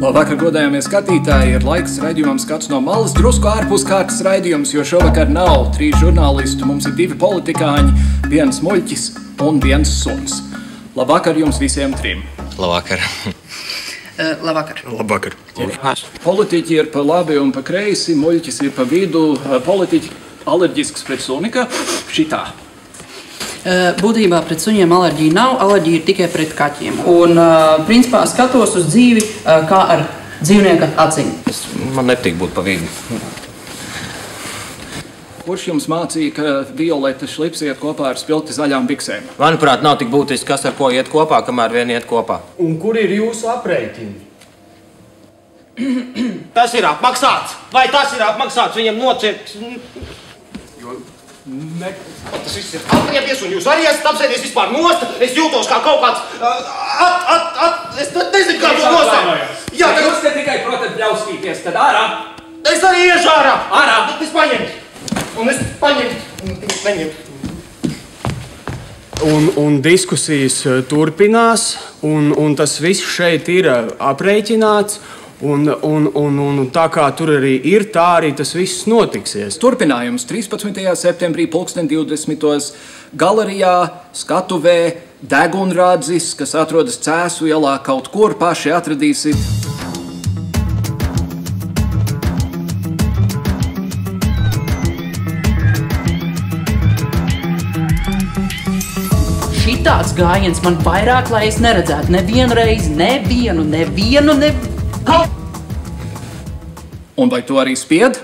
Labvakar, godājamie skatītāji, ir laiks raidījumam Skats no malas, drusku ārpus kārtas raidījums, jo šovakar nav 3 žurnālistu, mums ir 2 politikāņi, 1 muļķis un 1 suns. Labvakar jums visiem 3. Labvakar. Labvakar. Labvakar. Politiķi ir pa labi un pa kreisi, muļķis ir pa vidu, politiķi alerģisks pret suni, ka šitā. Būtībā pret suņiem alerģija nav, alerģija ir tikai pret kaķiem. Un, principā, skatos uz dzīvi kā ar dzīvnieka acīm. Man nepatīk būt pa vidu. Kurš jums mācīja, ka violeta šlips iet kopā ar spilti zaļām biksēm? Manuprāt, nav tik būtiski, kas ar ko iet kopā, kamēr vien iet kopā. Un kur ir jūsu aprēķini? Tas ir apmaksāts! Vai tas ir apmaksāts? Viņam nocirts... Ne. Tas viss ir atriepies, un jūs arī esat apsēdies vispār nost. Es jūtos kā kaut kāds... Es nezinu, kā to nostāt. Jā, jūs te tikai protat bļauskīties, tad ārā. Es arī iešu ārā. Ārā. Es paņemtu. Un es paņemtu. Neņemtu. Un diskusijas turpinās, un tas viss šeit ir aprēķināts. Un tā kā tur arī ir, tā arī tas viss notiksies. Turpinājums 13. septembrī 20. galerijā, skatuvē, degunrādzis, kas atrodas Cēsu ielā kaut kur, paši atradīsit. Šitāds gājiens man vairāk, lai es neredzētu nevienu reizi, nevienu. Un vai tu arī spied?